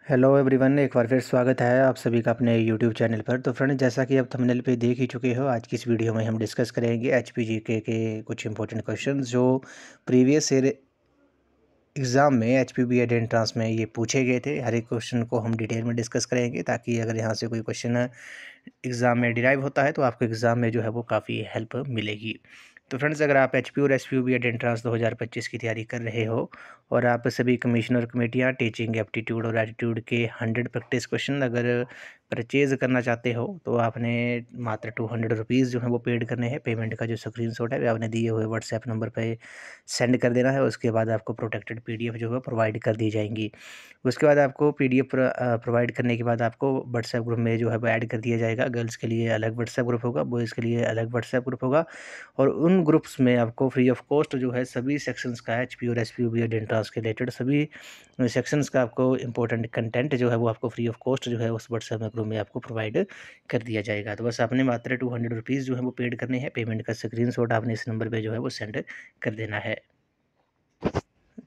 Hello everyone, एक बार फिर स्वागत है आप सभी का अपने यूट्यूब चैनल पर। तो फ्रेंड, जैसा कि आप थंबनेल पे देख ही चुके हो, आज की इस वीडियो में हम डिस्कस करेंगे एचपीजीके के कुछ इंपॉर्टेंट क्वेश्चंस जो प्रीवियस ईयर एग्ज़ाम में एचपीबीएड एंट्रेंस में ये पूछे गए थे। हर एक क्वेश्चन को हम डिटेल में डिस्कस करेंगे, ताकि अगर यहाँ से कोई क्वेश्चन एग्ज़ाम में डिराइव होता है तो आपको एग्ज़ाम में जो है वो काफ़ी हेल्प मिलेगी। तो फ्रेंड्स, अगर आप एचपी और एचपीबीएड एंट्रेंस 2025 की तैयारी कर रहे हो और आप सभी कमिश्नर कमेटियाँ टीचिंग एप्टीट्यूड और एटीट्यूड के 100 प्रैक्टिस क्वेश्चन अगर परचेज़ करना चाहते हो, तो आपने मात्र 200 रुपीज़ जो है वो पेड करने हैं। पेमेंट का जो स्क्रीनशॉट है वो आपने दिए हुए व्हाट्सएप नंबर पे सेंड कर देना है। उसके बाद आपको प्रोटेक्टेड पीडीएफ जो है प्रोवाइड कर दी जाएंगी। उसके बाद आपको पीडीएफ प्रोवाइड करने के बाद आपको व्हाट्सएप ग्रुप में जो है वो ऐड कर दिया जाएगा। गर्ल्स के लिए अलग व्हाट्सएप ग्रुप होगा, बॉयज़ के लिए अलग व्हाट्सएप ग्रुप होगा, और उन ग्रुप्स में आपको फ्री ऑफ कॉस्ट जो है सभी सेक्शंस का एचपी और एसपीबी और एंट्रेंस के रिलेटेड सभी सेक्शंस का आपको इंपॉर्टेंट कंटेंट जो है वो आपको फ्री ऑफ कॉस्ट जो है उस व्हाट्सएप में ग्रुप में आपको प्रोवाइड कर दिया जाएगा। तो बस आपने मात्र 200 रुपीज़ जो है वो पेड करने हैं। पेमेंट का स्क्रीनशॉट आपने इस नंबर पे जो है वो सेंड कर देना है।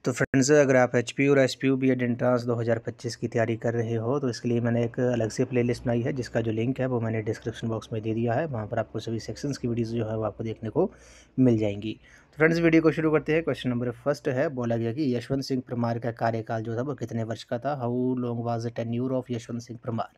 तो फ्रेंड्स, अगर आप एचपी और एसपीबीएड एंट्रेंस 2025 की तैयारी कर रहे हो, तो इसके लिए मैंने एक अलग से प्लेलिस्ट बनाई है, जिसका जो लिंक है वो मैंने डिस्क्रिप्शन बॉक्स में दे दिया है। वहाँ पर आपको सभी सेक्शंस की वीडियोस जो है वो आपको देखने को मिल जाएंगी। तो फ्रेंड्स, वीडियो को शुरू करते हैं। क्वेश्चन नंबर फर्स्ट है, बोला गया कि यशवंत सिंह परमार का कार्यकाल जो था वो कितने वर्ष का था। How long was the tenure of Yashwant Singh Parmar.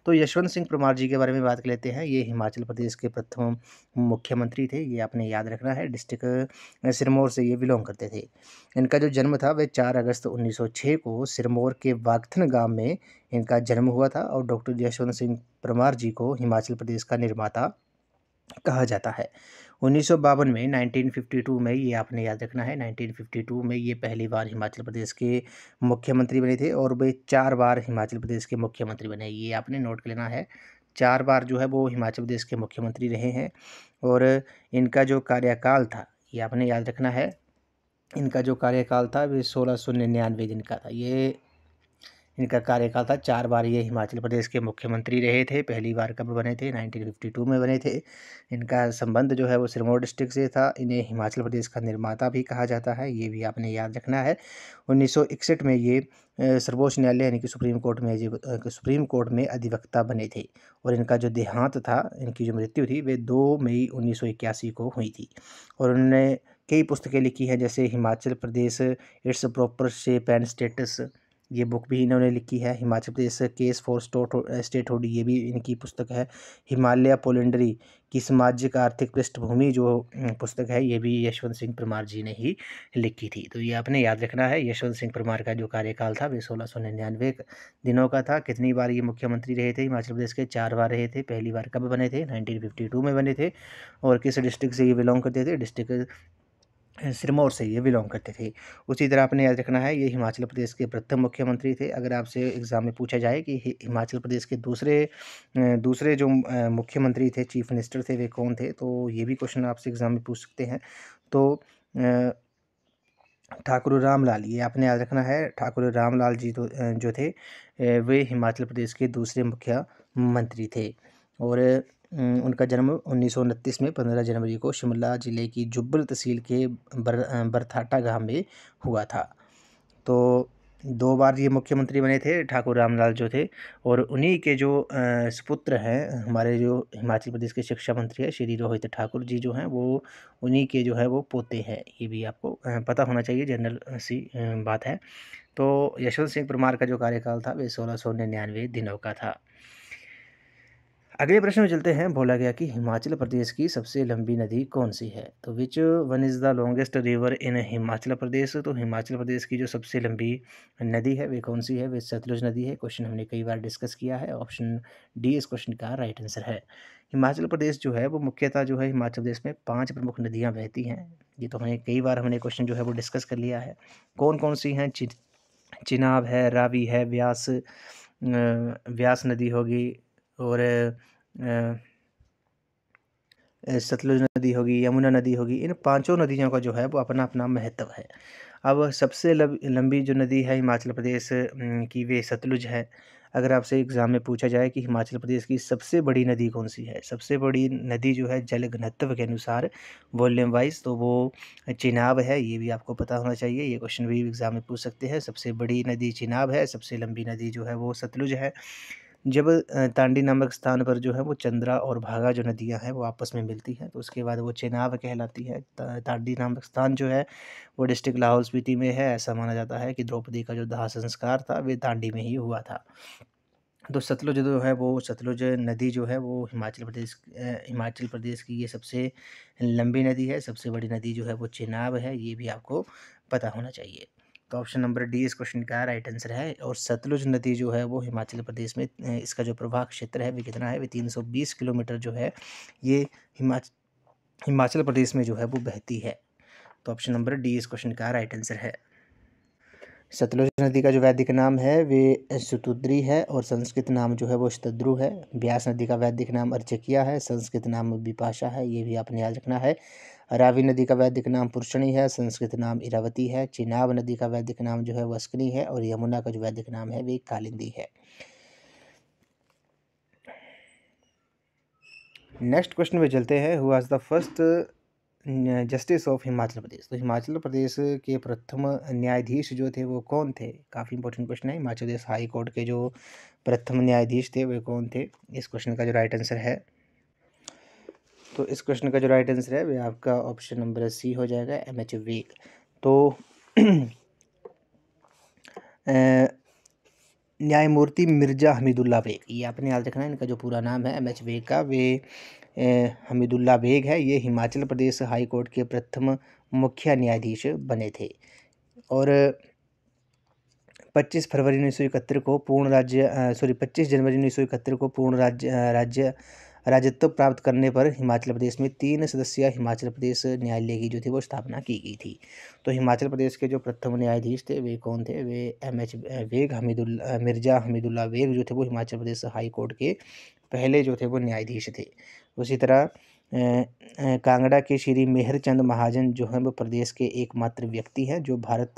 तो यशवंत सिंह परमार जी के बारे में बात कर लेते हैं। ये हिमाचल प्रदेश के प्रथम मुख्यमंत्री थे। ये आपने याद रखना है। डिस्ट्रिक्ट सिरमौर से ये बिलोंग करते थे। इनका जो जन्म था वह 4 अगस्त 1906 को सिरमौर के वागथन गांव में इनका जन्म हुआ था, और डॉक्टर यशवंत सिंह परमार जी को हिमाचल प्रदेश का निर्माता कहा जाता है। 1952 में 1952 में, ये आपने याद रखना है, 1952 में ये पहली बार हिमाचल प्रदेश के मुख्यमंत्री बने थे, और वे 4 बार हिमाचल प्रदेश के मुख्यमंत्री बने। ये आपने नोट कर लेना है। 4 बार जो है वो हिमाचल प्रदेश के मुख्यमंत्री रहे हैं। और इनका जो कार्यकाल था, ये आपने याद रखना है। इनका जो कार्यकाल था वो 1699 दिन का था। ये इनका कार्यकाल था। 4 बार ये हिमाचल प्रदेश के मुख्यमंत्री रहे थे। पहली बार कब बने थे? 1952 में बने थे। इनका संबंध जो है वो सिरमौर डिस्ट्रिक्ट से था। इन्हें हिमाचल प्रदेश का निर्माता भी कहा जाता है, ये भी आपने याद रखना है। 1961 में ये सर्वोच्च न्यायालय यानी कि सुप्रीम कोर्ट में अधिवक्ता बने थे। और इनका जो देहांत था, इनकी जो मृत्यु थी, वे 2 मई 1981 को हुई थी। और उन्होंने कई पुस्तकें लिखी हैं, जैसे Himachal Pradesh its proper shape and status, ये बुक भी इन्होंने लिखी है। Himachal Pradesh case for statehood, ये भी इनकी पुस्तक है। हिमालय पोलेंडरी की सामाजिक आर्थिक पृष्ठभूमि जो पुस्तक है, ये भी यशवंत सिंह परमार जी ने ही लिखी थी। तो ये आपने याद रखना है। यशवंत सिंह परमार का जो कार्यकाल था वे 1699 दिनों का था। कितनी बार ये मुख्यमंत्री रहे थे हिमाचल प्रदेश के? 4 बार रहे थे। पहली बार कब बने थे? 1952 में बने थे। और किस डिस्ट्रिक्ट से ये बिलोंग करते थे? डिस्ट्रिक्ट सिरमौर से ये बिलोंग करते थे। उसी तरह आपने याद रखना है, ये हिमाचल प्रदेश के प्रथम मुख्यमंत्री थे। अगर आपसे एग्ज़ाम में पूछा जाए कि हिमाचल प्रदेश के दूसरे जो मुख्यमंत्री थे, चीफ मिनिस्टर थे, वे कौन थे, तो ये भी क्वेश्चन आपसे एग्ज़ाम में पूछ सकते हैं। तो ठाकुर रामलाल, ये आपने याद रखना है। ठाकुर रामलाल जी जो थे, वे हिमाचल प्रदेश के दूसरे मुख्यमंत्री थे। और उनका जन्म 1929 में 15 जनवरी को शिमला जिले की जुब्बल तहसील के बरथाटा गांव में हुआ था। तो 2 बार ये मुख्यमंत्री बने थे, ठाकुर रामलाल जो थे। और उन्हीं के जो सुपुत्र हैं, हमारे जो हिमाचल प्रदेश के शिक्षा मंत्री हैं श्री रोहित ठाकुर जी जो हैं, वो उन्हीं के जो है वो पोते हैं। ये भी आपको पता होना चाहिए, जनरल सी बात है। तो यशवंत सिंह परमार का जो कार्यकाल था वे 1699 दिनों का था। अगले प्रश्न में चलते हैं। बोला गया कि हिमाचल प्रदेश की सबसे लंबी नदी कौन सी है। तो which one is the longest river in Himachal Pradesh. तो हिमाचल प्रदेश की जो सबसे लंबी नदी है वे कौन सी है? वे सतलुज नदी है। क्वेश्चन हमने कई बार डिस्कस किया है। ऑप्शन डी इस क्वेश्चन का राइट आंसर है। हिमाचल प्रदेश जो है वो मुख्यतः जो है, हिमाचल प्रदेश में 5 प्रमुख नदियाँ बहती हैं। ये तो हमें कई बार हमने क्वेश्चन जो है वो डिस्कस कर लिया है। कौन कौन सी हैं? चिनाब है, रावी है, व्यास नदी होगी, और सतलुज नदी होगी, यमुना नदी होगी। इन पांचों नदियों का जो है वो अपना अपना महत्व है। अब सबसे लंबी जो नदी है हिमाचल प्रदेश की, वे सतलुज है। अगर आपसे एग्ज़ाम में पूछा जाए कि हिमाचल प्रदेश की सबसे बड़ी नदी कौन-सी है? सबसे बड़ी नदी जो है जल घनत्व के अनुसार वॉल्यूम वाइज़, तो वो चिनाब है, ये भी आपको पता होना चाहिए। ये क्वेश्चन भी एग्ज़ाम में पूछ सकते हैं। सबसे बड़ी नदी चिनाब है, सबसे लंबी नदी जो है वो सतलुज है। जब तांडी नामक स्थान पर जो है वो चंद्रा और भागा जो नदियाँ हैं वो आपस में मिलती हैं, तो उसके बाद वो चेनाब कहलाती है। तांडी नामक स्थान जो है वो डिस्ट्रिक्ट लाहौल स्पीति में है। ऐसा माना जाता है कि द्रौपदी का जो दाह संस्कार था वे तांडी में ही हुआ था। तो सतलुज जो है वो सतलुज नदी जो है वो हिमाचल प्रदेश की ये सबसे लंबी नदी है। सबसे बड़ी नदी जो है वो चेनाब है, ये भी आपको पता होना चाहिए। तो ऑप्शन नंबर डी इस क्वेश्चन का राइट आंसर है। और सतलुज नदी जो है वो हिमाचल प्रदेश में इसका जो प्रवाह क्षेत्र है वो कितना है, वे 320 किलोमीटर जो है ये हिमाचल प्रदेश में जो है वो बहती है। तो ऑप्शन नंबर डी इस क्वेश्चन का राइट आंसर है। सतलुज नदी का जो वैदिक नाम है वे सुतुद्री है और संस्कृत नाम जो है वो शतद्रु है। ब्यास नदी का वैदिक नाम अर्चकिया है, संस्कृत नाम बिपाशा है, ये भी आपने याद रखना है। रावी नदी का वैदिक नाम पुरुषणी है, संस्कृत नाम इरावती है। चिनाब नदी का वैदिक नाम जो है वस्कनी है और यमुना का जो वैदिक नाम है वे कालिंदी है। नेक्स्ट क्वेश्चन में चलते हैं। Who was the first justice of Himachal Pradesh? तो हिमाचल प्रदेश के प्रथम न्यायाधीश जो थे वो कौन थे? काफ़ी इंपॉर्टेंट क्वेश्चन है। हिमाचल प्रदेश हाई कोर्ट के जो प्रथम न्यायाधीश थे वे कौन थे? इस क्वेश्चन का जो राइट आंसर है, तो इस क्वेश्चन का जो राइट आंसर है वे आपका ऑप्शन नंबर सी हो जाएगा, एम.एच. वेग। तो न्यायमूर्ति मिर्ज़ा हमीदुल्ला बेग, ये आपने याद रखना है। इनका जो पूरा नाम है एम.एच. वेग का, वे हमीदुल्ला बेग है। ये हिमाचल प्रदेश हाई कोर्ट के प्रथम मुख्य न्यायाधीश बने थे और 25 फरवरी 1971 को 25 जनवरी 1971 को पूर्ण राज्यत्व प्राप्त करने पर हिमाचल प्रदेश में 3 सदस्यीय हिमाचल प्रदेश न्यायालय की जो थी वो स्थापना की गई थी। तो हिमाचल प्रदेश के जो प्रथम न्यायाधीश थे वे कौन थे? वे एम.एच. वेग, मिर्ज़ा हमीदुल्ला वेग जो थे वो हिमाचल प्रदेश हाई कोर्ट के पहले जो थे वो न्यायाधीश थे। उसी तरह कांगड़ा के श्री मेहरचंद महाजन जो हैं वो प्रदेश के एकमात्र व्यक्ति हैं जो भारत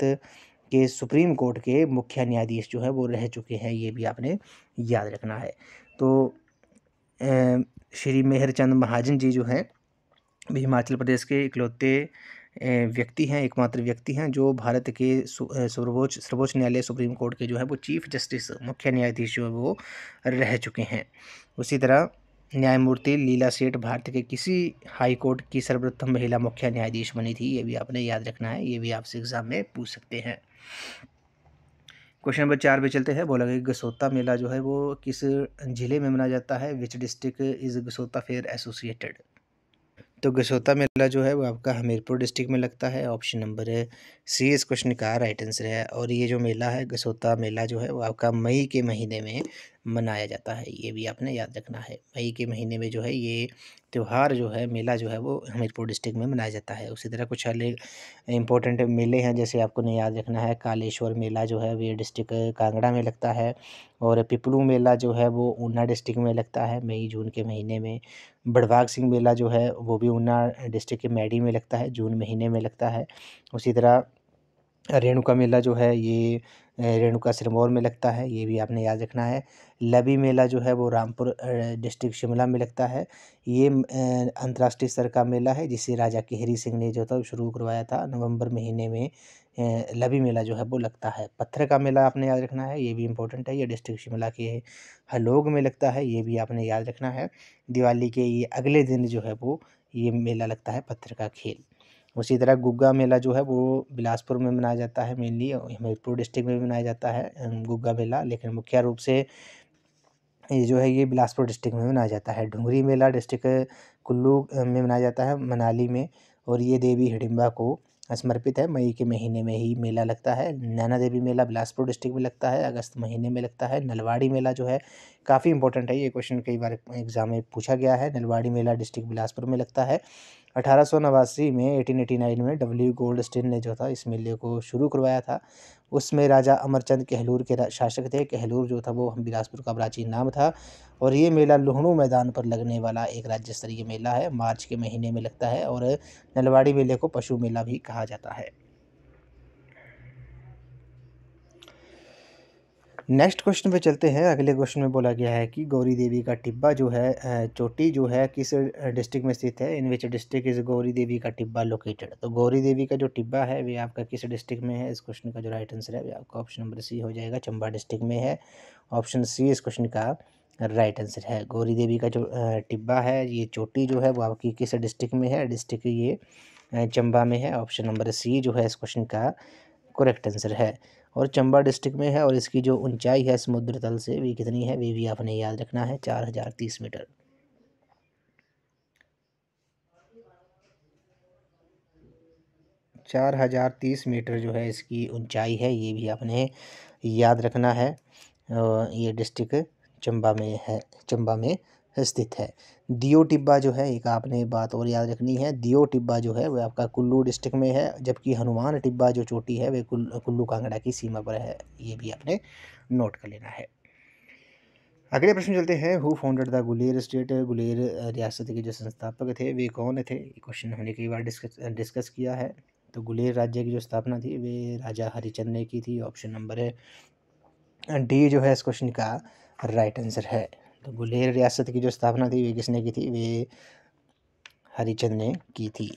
के सुप्रीम कोर्ट के मुख्य न्यायाधीश जो है वो रह चुके हैं, ये भी आपने याद रखना है। तो श्री मेहरचंद महाजन जी जो हैं हिमाचल प्रदेश के इकलौते व्यक्ति हैं, एकमात्र व्यक्ति हैं जो भारत के सर्वोच्च न्यायालय सुप्रीम कोर्ट के जो है वो चीफ जस्टिस, मुख्य न्यायाधीश जो है वो रह चुके हैं। उसी तरह न्यायमूर्ति लीला सेठ भारत के किसी हाई कोर्ट की सर्वप्रथम महिला मुख्य न्यायाधीश बनी थी, ये भी आपने याद रखना है। ये भी आपसे एग्जाम में पूछ सकते हैं। क्वेश्चन नंबर 4 पे चलते हैं। बोला गया गसोता मेला जो है वो किस जिले में मनाया जाता है? Which district is Gasota fair associated? तो गसोता मेला जो है वो आपका हमीरपुर डिस्ट्रिक्ट में लगता है। ऑप्शन नंबर सी इस क्वेश्चन का राइट आंसर है। और ये जो मेला है गसोता मेला जो है वो आपका मई के महीने में मनाया जाता है, ये भी आपने याद रखना है। मई के महीने में जो है ये त्यौहार जो है, मेला जो है वो हमीरपुर डिस्ट्रिक्ट में मनाया जाता है। उसी तरह कुछ अलग इंपॉर्टेंट मेले हैं, जैसे आपको ने याद रखना है कालेश्वर मेला जो है ये डिस्ट्रिक्ट कांगड़ा में लगता है। और पिपलू मेला जो है वो ऊना डिस्ट्रिक्ट में लगता है मई जून के महीने में। बड़भाग सिंह मेला जो है वो भी ऊना डिस्ट्रिक्ट के मैडी में लगता है, जून महीने में लगता है। उसी तरह रेणुका मेला जो है ये रेणुका सिरमौर में लगता है, ये भी आपने याद रखना है। लबी मेला जो है वो रामपुर डिस्ट्रिक्ट शिमला में लगता है। ये अंतर्राष्ट्रीय स्तर का मेला है जिसे राजा केहरी सिंह ने जो था शुरू करवाया था। नवंबर महीने में लबी मेला जो है वो लगता है। पत्थर का मेला आपने याद रखना है, ये भी इम्पोर्टेंट है। ये डिस्ट्रिक्ट शिमला के हलोग में लगता है, ये भी आपने याद रखना है। दिवाली के ये अगले दिन जो है वो ये मेला लगता है, पत्थर का खेल। उसी तरह गुग्गा मेला जो है वो बिलासपुर में मनाया जाता है, मेनली हमीरपुर डिस्ट्रिक्ट में भी मनाया जाता है गुग्गा मेला, लेकिन मुख्य रूप से ये जो है ये बिलासपुर डिस्ट्रिक्ट में मनाया जाता है। ढुंगरी मेला डिस्ट्रिक्ट कुल्लू में मनाया जाता है, मनाली में। और ये देवी हिडिंबा को समर्पित है। मई के महीने में ही मेला लगता है। नैना देवी मेला बिलासपुर डिस्ट्रिक्ट में लगता है, अगस्त महीने में लगता है। नलवाड़ी मेला जो है काफ़ी इंपॉर्टेंट है, ये क्वेश्चन कई बार एग्जाम में पूछा गया है। नलवाड़ी मेला डिस्ट्रिक्ट बिलासपुर में लगता है। 1889 में 1889 में डब्ल्यू गोल्डस्टीन ने जो था इस मेले को शुरू करवाया था। उसमें राजा अमरचंद कहलूर के शासक थे। कहलूर जो था वो बिलासपुर का प्राचीन नाम था। और ये मेला लुहणू मैदान पर लगने वाला एक राज्य स्तरीय मेला है, मार्च के महीने में लगता है। और नलवाड़ी मेले को पशु मेला भी कहा जाता है। नेक्स्ट क्वेश्चन पे चलते हैं। अगले क्वेश्चन में बोला गया है कि गौरी देवी का टिब्बा जो है चोटी जो है किस डिस्ट्रिक्ट में स्थित है। इन विच डिस्ट्रिक्ट इज गौरी देवी का टिब्बा लोकेटेड। तो गौरी देवी का जो टिब्बा है वे आपका किस डिस्ट्रिक्ट में है। इस क्वेश्चन का जो राइट आंसर है वे आपका ऑप्शन नंबर सी हो जाएगा, चंबा डिस्ट्रिक्ट में है। ऑप्शन सी इस क्वेश्चन का राइट आंसर है। गौरी देवी का जो टिब्बा है, ये चोटी जो है वो आपकी किस डिस्ट्रिक्ट में है। डिस्ट्रिक्ट ये चंबा में है। ऑप्शन नंबर सी जो है इस क्वेश्चन का करेक्ट आंसर है और चंबा डिस्ट्रिक्ट में है। और इसकी जो ऊंचाई है समुद्र तल से वे कितनी है, वे भी आपने याद रखना है, 4030 मीटर। 4030 मीटर जो है इसकी ऊंचाई है, ये भी आपने याद रखना है। ये डिस्ट्रिक्ट चंबा में है, चंबा में स्थित है। दियो टिब्बा जो है, एक आपने बात और याद रखनी है, दियो टिब्बा जो है वह आपका कुल्लू डिस्ट्रिक्ट में है, जबकि हनुमान टिब्बा जो चोटी है वे कुल्लू कांगड़ा की सीमा पर है। ये भी आपने नोट कर लेना है। अगले प्रश्न चलते हैं। Who founded the Guler state. Guler रियासत के जो संस्थापक थे वे कौन थे। ये क्वेश्चन हमने कई बार डिस्कस किया है। तो गुलेर राज्य की जो स्थापना थी वे राजा हरिचंद ने की थी। ऑप्शन नंबर डी जो है इस क्वेश्चन का राइट आंसर है। तो गुलेर रियासत की जो स्थापना थी वे किसने की थी, वे हरिचंद ने की थी।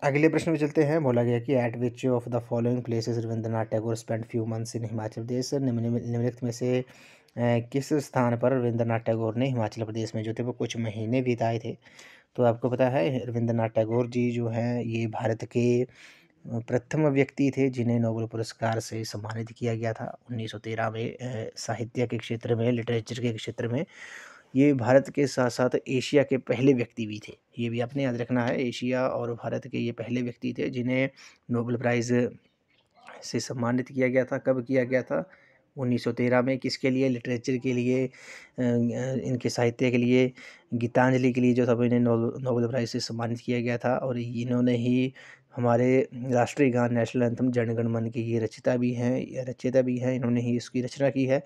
अगले प्रश्न में चलते हैं। बोला गया कि at which of the following places Rabindranath Tagore spend few months in Himachal Pradesh. निम्नलिखित में से किस स्थान पर रविंद्रनाथ टैगोर ने हिमाचल प्रदेश में जो थे वो कुछ महीने बिताए थे। तो आपको पता है रविंद्रनाथ टैगोर जी जो हैं ये भारत के प्रथम व्यक्ति थे जिन्हें नोबेल पुरस्कार से सम्मानित किया गया था 1913 में। साहित्य के क्षेत्र में, लिटरेचर के क्षेत्र में ये भारत के साथ साथ एशिया के पहले व्यक्ति भी थे। ये भी आपने याद रखना है, एशिया और भारत के ये पहले व्यक्ति थे जिन्हें नोबेल प्राइज़ से सम्मानित किया गया था। कब किया गया था, 1913 में। किसके लिए, लिटरेचर के लिए, इनके साहित्य के लिए, गीतांजलि के लिए जो था इन्हें नोबेल प्राइज़ से सम्मानित किया गया था। और इन्होंने ही हमारे राष्ट्रीय गान नेशनल एंथम जन गण मन की ये रचयिता भी हैं। इन्होंने ही इसकी रचना की है।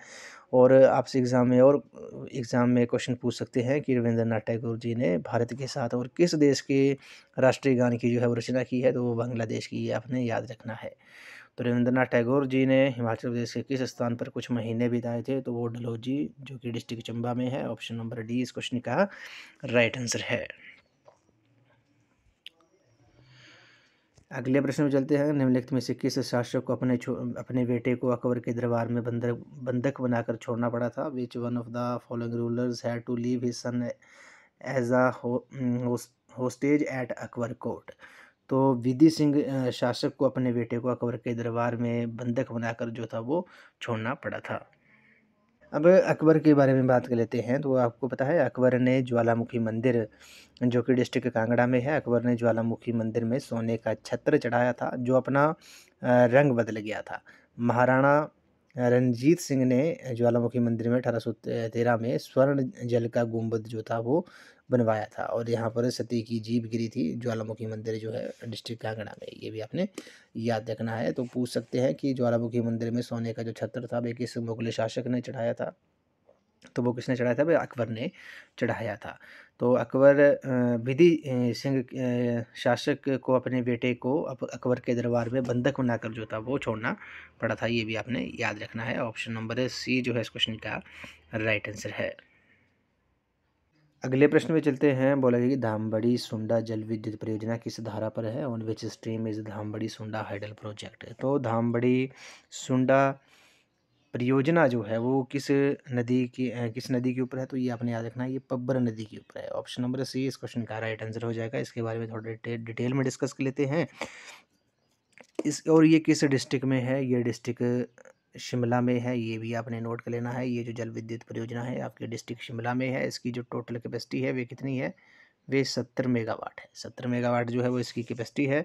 और आपसे एग्ज़ाम में क्वेश्चन पूछ सकते हैं कि रविंद्रनाथ टैगोर जी ने भारत के साथ और किस देश के राष्ट्रीय गान की जो है वो रचना की है, तो वो बांग्लादेश की, ये आपने याद रखना है। तो रविंद्रनाथ टैगोर जी ने हिमाचल प्रदेश के किस स्थान पर कुछ महीने बिताए थे, तो वो डलहौजी जो कि डिस्ट्रिक्ट चंबा में है। ऑप्शन नंबर डी इस क्वेश्चन का राइट आंसर है। अगले प्रश्न में चलते हैं। निम्नलिखित में से किस शासक को अपने बेटे को अकबर के दरबार में बंधक बनाकर छोड़ना पड़ा था। Which one of the following rulers had to leave his son as a hostage at Akbar court. तो विधि सिंह शासक को अपने बेटे को अकबर के दरबार में बंधक बनाकर जो था वो छोड़ना पड़ा था। अब अकबर के बारे में बात कर लेते हैं। तो आपको पता है अकबर ने ज्वालामुखी मंदिर जो कि डिस्ट्रिक्ट कांगड़ा में है, अकबर ने ज्वालामुखी मंदिर में सोने का छत्र चढ़ाया था जो अपना रंग बदल गया था। महाराणा रणजीत सिंह ने ज्वालामुखी मंदिर में 1813 में स्वर्ण जल का गुंबद जो था वो बनवाया था। और यहाँ पर सती की जीभ गिरी थी ज्वालामुखी मंदिर जो है डिस्ट्रिक्ट कांगड़ा में। ये भी आपने याद रखना है। तो पूछ सकते हैं कि ज्वालामुखी मंदिर में सोने का जो छत्र था वह किस मुगल शासक ने चढ़ाया था। तो वो किसने चढ़ाया था, वह अकबर ने चढ़ाया था। तो अकबर विधि सिंह शासक को अपने बेटे को अकबर के दरबार में बंधक बनाकर जो था वो छोड़ना पड़ा था। ये भी आपने याद रखना है। ऑप्शन नंबर सी जो है इस क्वेश्चन का राइट आंसर है। अगले प्रश्न में चलते हैं। बोला गया कि धामबड़ी सुंडा जल विद्युत परियोजना किस धारा पर है। ऑन विच स्ट्रीम इज धामबड़ी सुंडा हाइडल प्रोजेक्ट। तो धामबड़ी सुंडा परियोजना जो है वो किस नदी के ऊपर है। तो ये आपने याद रखना है, ये पब्बर नदी के ऊपर है। ऑप्शन नंबर सी इस क्वेश्चन का राइट आंसर हो जाएगा। इसके बारे में थोड़ा डिटेल में डिस्कस कर लेते हैं। और ये किस डिस्ट्रिक्ट में है, ये डिस्ट्रिक्ट शिमला में है। ये भी आपने नोट कर लेना है। ये जो जल विद्युत परियोजना है आपके डिस्ट्रिक्ट शिमला में है। इसकी जो टोटल कैपेसिटी है वे कितनी है, वे 70 मेगावाट है। 70 मेगावाट जो है वो इसकी कैपेसिटी है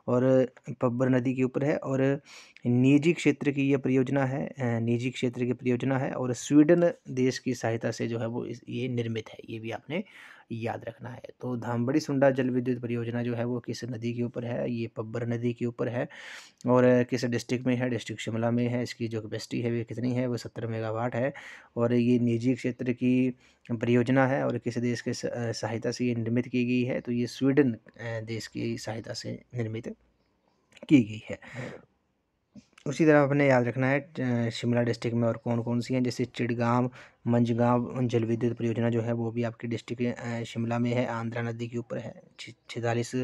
और पब्बर नदी के ऊपर है। और निजी क्षेत्र की ये परियोजना है, निजी क्षेत्र की परियोजना है और स्वीडन देश की सहायता से जो है वो ये निर्मित है। ये भी आपने याद रखना है। तो धामबड़ी सुंडा जल विद्युत परियोजना जो है वो किस नदी के ऊपर है, ये पब्बर नदी के ऊपर है। और किस डिस्ट्रिक्ट में है, डिस्ट्रिक्ट शिमला में है। इसकी जो कैपेसिटी है वो कितनी है, वो 70 मेगावाट है। और ये निजी क्षेत्र की परियोजना है और किस देश के सहायता से ये निर्मित की गई है, तो ये स्वीडन देश की सहायता से निर्मित की गई है। उसी तरह आपने याद रखना है शिमला डिस्ट्रिक्ट में और कौन कौन सी हैं, जैसे चिड़गांव, मंझगांव जल विद्युत परियोजना जो है वो भी आपकी डिस्ट्रिक्ट शिमला में है, आंध्रा नदी के ऊपर है। 46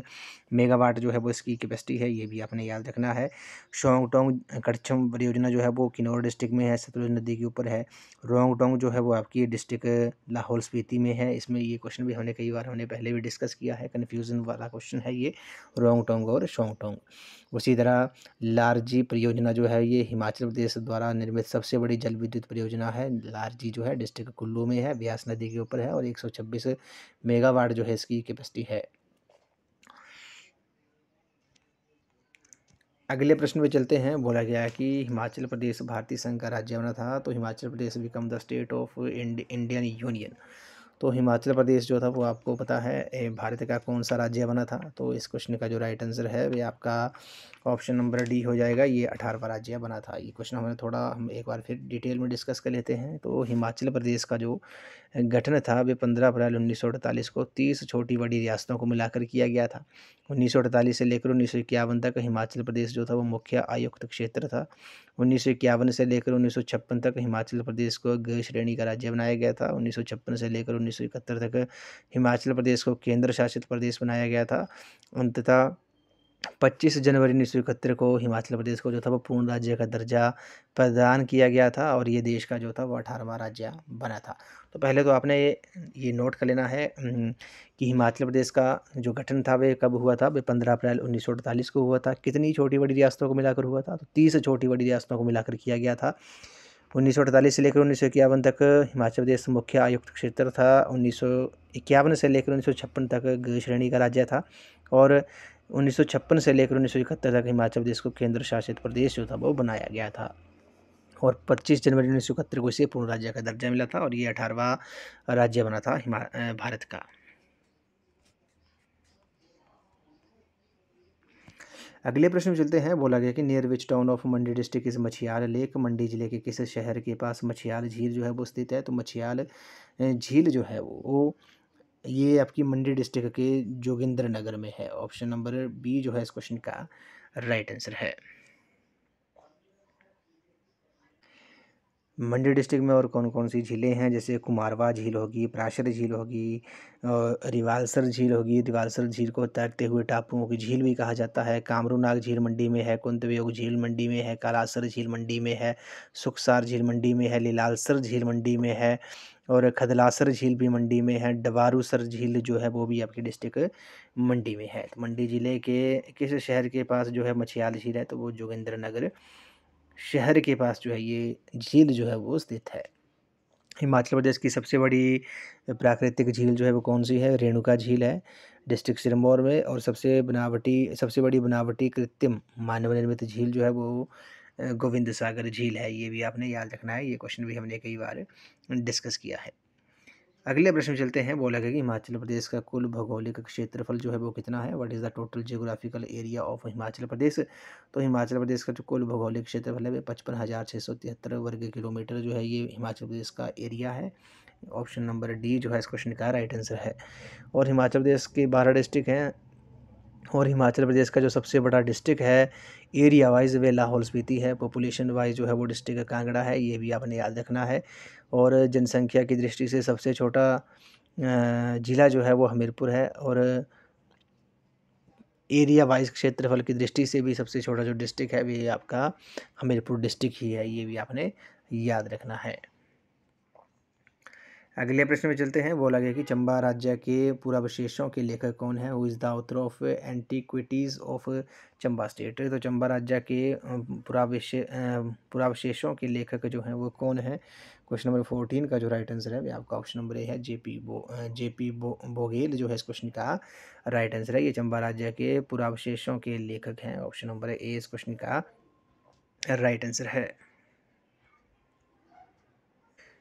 मेगावाट जो है वो इसकी कैपेसिटी है, ये भी आपने याद रखना है। शोंगटोंग कड़छम परियोजना जो है वो किन्नौर डिस्ट्रिक्ट में है, सतलुज नदी के ऊपर है। रोंगटोंग जो है वो आपकी डिस्ट्रिक्ट लाहौल स्पीति में है। इसमें ये क्वेश्चन भी हमने कई बार हमने पहले भी डिस्कस किया है, कन्फ्यूज़न वाला क्वेश्चन है ये, रोंगटोंग और शोंगटोंग। उसी तरह लारजी परियोजना जो है ये हिमाचल प्रदेश द्वारा निर्मित सबसे बड़ी जल विद्युत परियोजना है। लारजी जो है डिस्ट्रिक्ट कुल्लू में है, ब्यास नदी के ऊपर है और 126 मेगावाट जो है इसकी कैपेसिटी है। अगले प्रश्न पे चलते हैं। बोला गया है कि हिमाचल प्रदेश भारतीय संघ का राज्य बना था, तो Himachal Pradesh become the state of Indian union. तो हिमाचल प्रदेश जो था वो आपको पता है भारत का कौन सा राज्य बना था, तो इस क्वेश्चन का जो राइट आंसर है वे आपका ऑप्शन नंबर डी हो जाएगा। ये 18वां राज्य बना था। ये क्वेश्चन हम एक बार फिर डिटेल में डिस्कस कर लेते हैं। तो हिमाचल प्रदेश का जो गठन था वे 15 अप्रैल 1948 को 30 छोटी बड़ी रियासतों को मिलाकर किया गया था। 1948 से लेकर 1951 तक हिमाचल प्रदेश जो था वो मुख्य आयुक्त क्षेत्र था। 1951 से लेकर 1956 तक हिमाचल प्रदेश को ग श्रेणी का राज्य बनाया गया था। 1956 से लेकर 1971 तक हिमाचल प्रदेश को केंद्र शासित प्रदेश बनाया गया था। अंततः 25 जनवरी 1971 को हिमाचल प्रदेश को जो था वो पूर्ण राज्य का दर्जा प्रदान किया गया था और ये देश का जो था वो 18वां राज्य बना था। तो पहले तो आपने ये नोट कर लेना है कि हिमाचल प्रदेश का जो गठन था वे कब हुआ था, वे 15 अप्रैल 1948 को हुआ था। कितनी छोटी बड़ी रियासतों को मिलाकर हुआ था, तो 30 छोटी बड़ी रियासतों को मिलाकर किया गया था। 1948 से लेकर 1951 तक हिमाचल प्रदेश मुख्य आयुक्त क्षेत्र था। 1951 से लेकर 1956 तक ग श्रेणी का राज्य था और 1956 से लेकर 1971 तक हिमाचल प्रदेश को केंद्र शासित प्रदेश जो था वो बनाया गया था और 25 जनवरी 1971 को इसे पूर्ण राज्य का दर्जा मिला था और ये 18वां राज्य बना था भारत का। अगले प्रश्न में चलते हैं। बोला गया कि near which town of Mandi district इस मछियाल लेक, मंडी जिले के किस शहर के पास मछियाल झील जो है वो स्थित है, तो मछियाल झील जो है वो ये आपकी मंडी डिस्ट्रिक्ट के जोगिंद्र नगर में है। ऑप्शन नंबर बी जो है इस क्वेश्चन का राइट आंसर है। मंडी डिस्ट्रिक्ट में और कौन कौन सी झीलें हैं, जैसे कुमारवा झील होगी, पराशर झील होगी, रिवालसर झील होगी। रिवालसर झील को तैरते हुए टापुओं की झील भी कहा जाता है। कामरूनाग झील मंडी में है, कुंतवियोग झील मंडी में है, कालासर झील मंडी में है, सुखसार झील मंडी में है, लीलालसर झील मंडी में है और खदलासर झील भी मंडी में है। डबारूसर झील जो है वो भी आपकी डिस्ट्रिक्ट मंडी में है। तो मंडी जिले के किस शहर के पास जो है मछियाल झील है, तो वो जोगिंद्र नगर शहर के पास जो है ये झील जो है वो स्थित है। हिमाचल प्रदेश की सबसे बड़ी प्राकृतिक झील जो है वो कौन सी है, रेणुका झील है डिस्ट्रिक्ट सिरमौर में। और सबसे बड़ी बनावटी कृत्रिम मानव निर्मित झील जो है वो गोविंद सागर झील है। ये भी आपने याद रखना है, ये क्वेश्चन भी हमने कई बार डिस्कस किया है। अगले प्रश्न में चलते हैं। बोला गया कि हिमाचल प्रदेश का कुल भौगोलिक क्षेत्रफल जो है वो कितना है, what is the total geographical area of Himachal Pradesh. तो हिमाचल प्रदेश का जो कुल भौगोलिक क्षेत्रफल है वो 55,673 वर्ग किलोमीटर जो है ये हिमाचल प्रदेश का एरिया है। ऑप्शन नंबर डी जो है इस क्वेश्चन का राइट आंसर है। और हिमाचल प्रदेश के 12 डिस्ट्रिक्ट हैं और हिमाचल प्रदेश का जो सबसे बड़ा डिस्ट्रिक्ट है एरिया वाइज वे लाहौल स्पीति है। पॉपुलेशन वाइज जो है वो डिस्ट्रिक्ट कांगड़ा है, ये भी आपने याद रखना है। और जनसंख्या की दृष्टि से सबसे छोटा ज़िला जो है वो हमीरपुर है और एरिया वाइज क्षेत्रफल की दृष्टि से भी सबसे छोटा जो डिस्ट्रिक्ट है वे आपका हमीरपुर डिस्ट्रिक्ट ही है, ये भी आपने याद रखना है। अगले प्रश्न में चलते हैं। बोला गया कि चंबा राज्य के पुरावशेषों के लेखक कौन है, who is the author of antiquities of Chamba state. तो चंबा राज्य के पुरावशेषों के लेखक जो हैं वो कौन है। क्वेश्चन नंबर 14 का जो राइट आंसर है वो आपका ऑप्शन नंबर ए है, जेपी बोगेल जो है इस क्वेश्चन का राइट आंसर है। ये चंबा राज्य के पुरावशेषों के लेखक हैं। ऑप्शन नंबर ए इस क्वेश्चन का राइट आंसर है।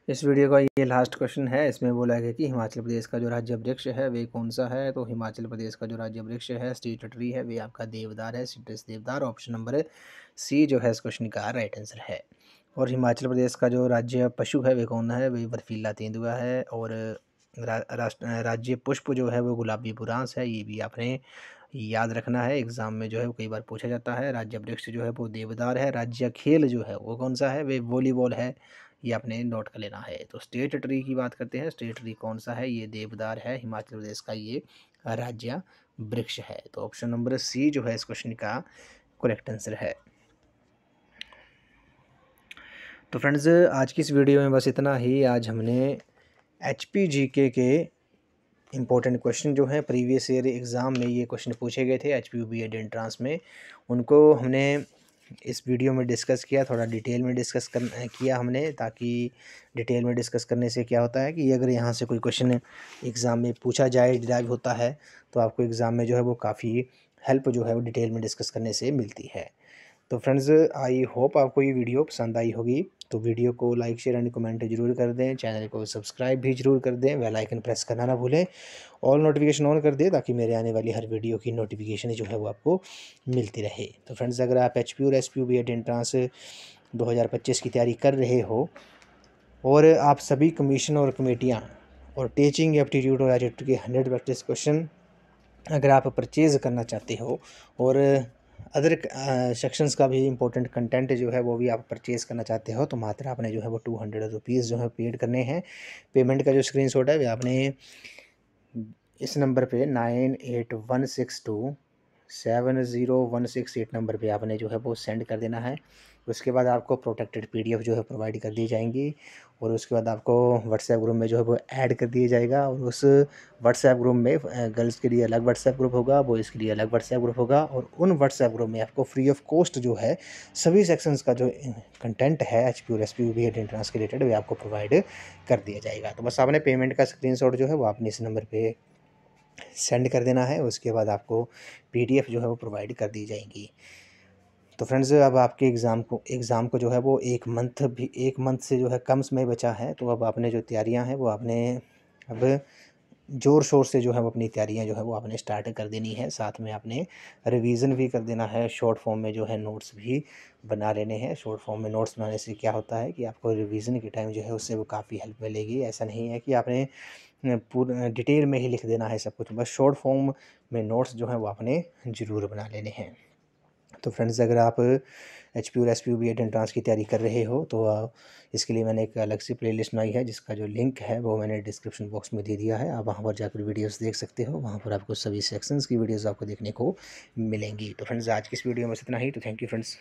इस वीडियो का ये लास्ट क्वेश्चन है। इसमें बोला गया कि हिमाचल प्रदेश का जो राज्य वृक्ष है वे कौन सा है। तो हिमाचल प्रदेश का जो राज्य वृक्ष है स्टेट ट्री है वे आपका देवदार है, सिट्रस देवदार। ऑप्शन नंबर सी जो है इस क्वेश्चन का राइट आंसर है। और हिमाचल प्रदेश का जो राज्य पशु है वे कौन है, वे बर्फीला तेंदुआ है। और राज्य पुष्प जो है वो गुलाबी बुरांस है, ये भी आपने याद रखना है, एग्ज़ाम में जो है वो कई बार पूछा जाता है। राज्य वृक्ष जो है वो देवदार है। राज्य खेल जो है वो कौन सा है, वे वॉलीबॉल है। ये आपने नोट कर लेना है। तो स्टेट ट्री की बात करते हैं, स्टेट ट्री कौन सा है, ये देवदार है, हिमाचल प्रदेश का ये राज्य वृक्ष है। तो ऑप्शन नंबर सी जो है इस क्वेश्चन का करेक्ट आंसर है। तो फ्रेंड्स आज की इस वीडियो में बस इतना ही। आज हमने HPGK के इम्पोर्टेंट क्वेश्चन जो है प्रीवियस ईयर एग्ज़ाम में ये क्वेश्चन पूछे गए थे HPUB एंट्रांस में, उनको हमने इस वीडियो में डिस्कस किया। थोड़ा डिटेल में डिस्कस किया हमने, ताकि डिटेल में डिस्कस करने से क्या होता है कि अगर यहाँ से कोई क्वेश्चन एग्ज़ाम में पूछा जाए, डिराइव होता है, तो आपको एग्ज़ाम में जो है वो काफ़ी हेल्प जो है वो डिटेल में डिस्कस करने से मिलती है। तो फ्रेंड्स आई होप आपको ये वीडियो पसंद आई होगी। तो वीडियो को लाइक शेयर एंड कमेंट जरूर कर दें, चैनल को सब्सक्राइब भी जरूर कर दें, बेल आइकन प्रेस करना ना भूलें, ऑल नोटिफिकेशन ऑन कर दें, ताकि मेरे आने वाली हर वीडियो की नोटिफिकेशन जो है वो आपको मिलती रहे। तो फ्रेंड्स अगर आप HP और SPUB एंट्रांस 2025 की तैयारी कर रहे हो और आप सभी कमीशन और कमेटियाँ और टीचिंग एप्टीट्यूड और एटीट्यूड के 100 प्रैक्टिस क्वेश्चन अगर आप परचेज़ करना चाहते हो और अदर सेक्शंस का भी इम्पोर्टेंट कंटेंट जो है वो भी आप परचेज़ करना चाहते हो, तो मात्र आपने जो है वो 200 रुपीज़ जो है पेड करने हैं। पेमेंट का जो स्क्रीनशॉट है वो आपने इस नंबर पे 9816270168 नंबर पे आपने जो है वो सेंड कर देना है। उसके बाद आपको प्रोटेक्टेड PDF जो है प्रोवाइड कर दी जाएंगी, और उसके बाद आपको व्हाट्सएप ग्रुप में जो है वो ऐड कर दिया जाएगा। और उस व्हाट्सएप ग्रुप में गर्ल्स के लिए अलग व्हाट्सएप ग्रुप होगा, बॉयज़ के लिए अलग व्हाट्सएप ग्रुप होगा, और उन व्हाट्सएप ग्रुप में आपको फ्री ऑफ कॉस्ट जो है सभी सेक्शंस का जो कंटेंट है HP और SPUB एंट्रांस के रिलेटेड वो आपको प्रोवाइड कर दिया जाएगा। तो बस आपने पेमेंट का स्क्रीनशॉट जो है वो आपने इस नंबर पर सेंड कर देना है। उसके बाद आपको PDF जो है वो प्रोवाइड कर दी जाएंगी। तो फ्रेंड्स अब आपके एग्ज़ाम को जो है वो एक मंथ से जो है कम समय बचा है। तो अब आपने जो तैयारियां हैं वो आपने अब ज़ोर शोर से जो है वो अपनी तैयारियां जो है वो आपने स्टार्ट कर देनी है। साथ में आपने रिवीजन भी कर देना है, शॉर्ट फॉर्म में जो है नोट्स भी बना लेने हैं। शॉर्ट फॉर्म में नोट्स बनाने से क्या होता है कि आपको रिवीजन के टाइम जो है उससे वो काफ़ी हेल्प मिलेगी। ऐसा नहीं है कि आपने पूरा डिटेल में ही लिख देना है सब कुछ, बस शॉर्ट फॉर्म में नोट्स जो हैं वो आपने ज़रूर बना लेने हैं। तो फ्रेंड्स अगर आप HP और SPUB एंट्रांस की तैयारी कर रहे हो तो इसके लिए मैंने एक अलग से प्लेलिस्ट बनाई है, जिसका जो लिंक है वो मैंने डिस्क्रिप्शन बॉक्स में दे दिया है। आप वहाँ पर जाकर वीडियोस देख सकते हो, वहाँ पर आपको सभी सेक्शंस की वीडियोस आपको देखने को मिलेंगी। तो फ्रेंड्स आज की इस वीडियो में इतना ही। तो थैंक यू फ्रेंड्स।